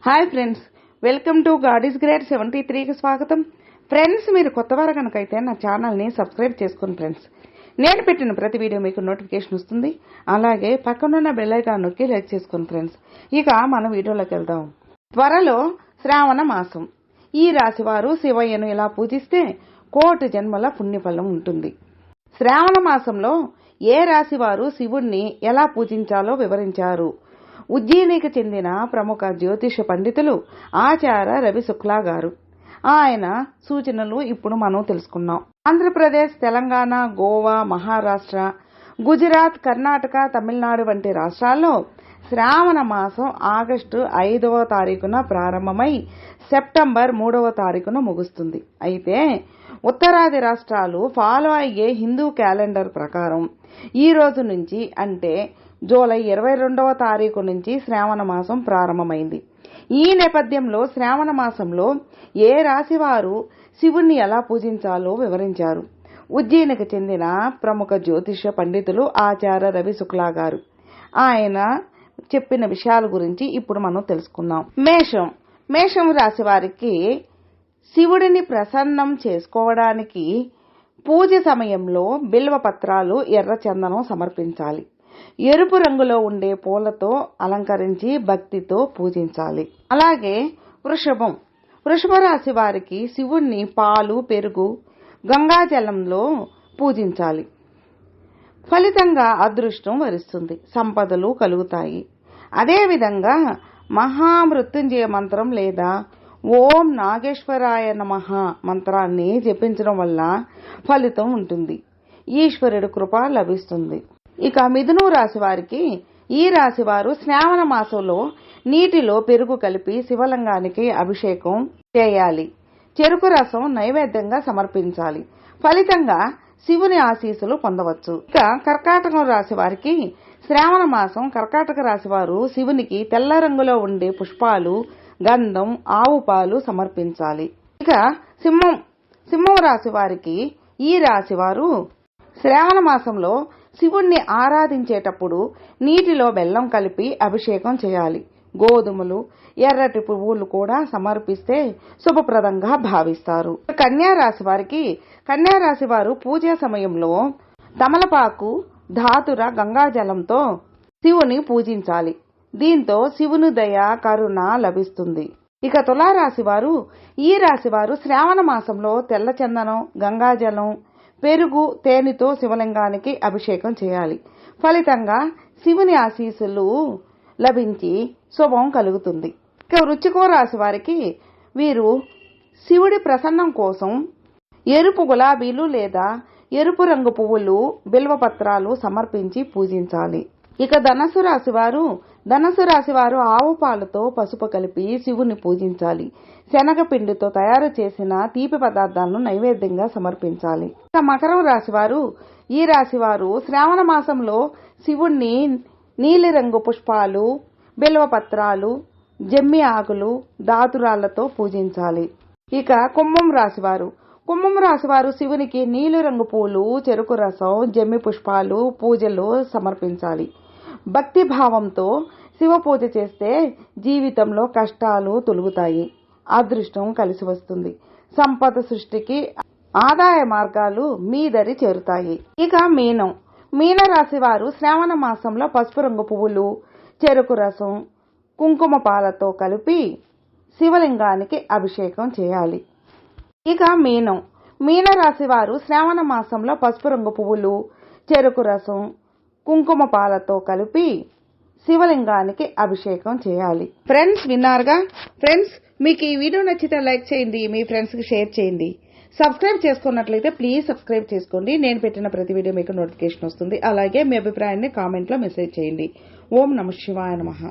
Hi friends, welcome to God is great 73కి స్వాగతం. Friends, మీరు కొత్తవారు కనుకైతే నా ఛానల్ని సబ్స్క్రైబ్ చేసుకోండి ఫ్రెండ్స్. నేను పెట్టిన ప్రతి వీడియో మీకు నోటిఫికేషన్ వస్తుంది. అలాగే పక్కనున్న బెల్ ఐకాన్ నొక్కి లైక్ చేసుకోండి ఫ్రెండ్స్. ఇక మన వీడియోలోకి వెళ్దాం. త్వరలో శ్రావణ మాసం. ఈ రాశివారు శివయ్యను ఇలా పూజిస్తే కోటి జన్మల పుణ్యఫలం ఉంటుంది. శ్రావణ మాసంలో ఏ రాశివారు శివుణ్ణి ఎలా పూజించాలో వివరించారు. ఉజ్జయినికి చెందిన ప్రముఖ జ్యోతిష పండితులు ఆచార్య రవి శుక్లా గారు. ఆయన సూచనలు ఇప్పుడు మనం తెలుసుకున్నాం. ఆంధ్రప్రదేశ్, తెలంగాణ, గోవా, మహారాష్ట్ర, గుజరాత్, కర్ణాటక, తమిళనాడు వంటి రాష్ట్రాల్లో శ్రావణ మాసం ఆగస్టు 5వ తారీఖున ప్రారంభమై సెప్టెంబర్ 3వ తారీఖున ముగుస్తుంది. అయితే ఉత్తరాది రాష్ట్రాలు ఫాలో అయ్యే హిందూ క్యాలెండర్ ప్రకారం ఈ రోజు నుంచి అంటే జూలై 22వ తారీఖు నుంచి శ్రావణ మాసం ప్రారంభమైంది. ఈ నేపథ్యంలో శ్రావణ మాసంలో ఏ రాశివారు శివుణ్ణి ఎలా పూజించాలో వివరించారు ఉజ్జయినికి చెందిన ప్రముఖ జ్యోతిష పండితులు ఆచార్య రవి శుక్లా గారు. ఆయన చెప్పిన విషయాల గురించి ఇప్పుడు మనం తెలుసుకుందాం. మేషం రాశి వారికి శివుడిని ప్రసన్నం చేసుకోవడానికి పూజ సమయంలో బిల్వ పత్రాలు, ఎర్ర చందనం సమర్పించాలి. ఎరుపు రంగులో ఉండే పూలతో అలంకరించి భక్తితో పూజించాలి. అలాగే వృషభ రాశి వారికి శివుణ్ణి పాలు, పెరుగు, గంగాజలంలో పూజించాలి. ఫలితంగా అదృష్టం వరిస్తుంది, సంపదలు కలుగుతాయి. అదేవిధంగా మహామృత్యుంజయ మంత్రం లేదా ఓం నాగేశ్వరాయ నమః మంత్రాన్ని జపించడం వల్ల ఫలితం ఉంటుంది. ఈశ్వరుడి కృప లభిస్తుంది. ఇక మిథున రాశి వారికి ఈ రాశి వారు శ్రావణ మాసంలో నీటిలో పెరుగు కలిపి శివలింగానికి అభిషేకం చేయాలి. చెరుకు రసం నైవేద్యంగా సమర్పించాలి. ఫలితంగా శివుని ఆశీస్సులు పొందవచ్చు. ఇక కర్కాటకం రాశి వారికి శ్రావణ మాసం కర్కాటక రాశి వారు శివునికి తెల్ల రంగులో ఉండే పుష్పాలు, గంధం, ఆవు పాలు సమర్పించాలి. ఇక సింహం రాశి వారికి ఈ రాశి వారు శ్రావణ మాసంలో శివుణ్ణి ఆరాధించేటప్పుడు నీటిలో బెల్లం కలిపి అభిషేకం చేయాలి. గోధుమలు, ఎర్రటి పువ్వులు కూడా సమర్పిస్తే శుభప్రదంగా భావిస్తారు. కన్యా రాశి వారు పూజా సమయంలో తమలపాకు, ధాతుర, గంగాజలంతో శివుని పూజించాలి. దీంతో శివుని దయ, కరుణ లభిస్తుంది. ఇక తులారాశి వారు ఈ రాశివారు శ్రావణ మాసంలో తెల్ల చందనం, గంగాజలం, పెరుగు, తేనెతో శివలింగానికి అభిషేకం చేయాలి. ఫలితంగా శివుని ఆశీస్సులు లభించి శుభం కలుగుతుంది. ఇక వృశ్చిక రాశి వారికి వీరు శివుడి ప్రసన్నం కోసం ఎరుపు గులాబీలు లేదా ఎరుపు రంగు పువ్వులు, బిల్వపత్రాలు సమర్పించి పూజించాలి. ఇక ధనస్సు రాశి వారు ఆవు పాలతో పసుపు కలిపి శివుని పూజించాలి. శనగపిండితో తయారు చేసిన తీపి పదార్థాలను నైవేద్యంగా సమర్పించాలి. ఇక మకరం రాశివారు ఈ రాశివారు శ్రావణ మాసంలో శివుణ్ణి నీలిరంగు పుష్పాలు, బిల్వపత్రాలు, జమ్మి ఆకులు, దాతురాళ్లతో పూజించాలి. ఇక కుంభం రాశివారు శివునికి నీలిరంగు పూలు, చెరుకు రసం, జమ్మి పుష్పాలు పూజలు సమర్పించాలి. భక్తి భావంతో శివ పూజ చేస్తే జీవితంలో కష్టాలు తొలగుతాయి, అదృష్టం కలిసి వస్తుంది, సంపద సృష్టికి ఆదాయ మార్గాలు మీ దరి చేరుతాయి. ఇక మీన రాశి వారు శ్రావణ మాసంలో పసుపు రంగు పువ్వులు, చెరుకు రసం, కుంకుమ పాలతో కలిపి శివలింగానికి అభిషేకం చేయాలి. ఇక మీన రాశి వారు శ్రావణ మాసంలో పసుపు రంగు పువ్వులు, చెరుకు రసం, కుంకుమ పాలతో కలిపి శివలింగానికి అభిషేకం చేయాలి. ఫ్రెండ్స్, విన్నారుగా. ఫ్రెండ్స్, మీకు ఈ వీడియో నచ్చితే లైక్ చేయండి, మీ ఫ్రెండ్స్కి షేర్ చేయండి. సబ్స్క్రైబ్ చేసుకున్నట్లయితే ప్లీజ్ సబ్స్క్రైబ్ చేసుకోండి. నేను పెట్టిన ప్రతి వీడియో మీకు నోటిఫికేషన్ వస్తుంది. అలాగే మీ అభిప్రాయాన్ని కామెంట్లో మెసేజ్ చేయండి. ఓం నమః శివాయ నమః.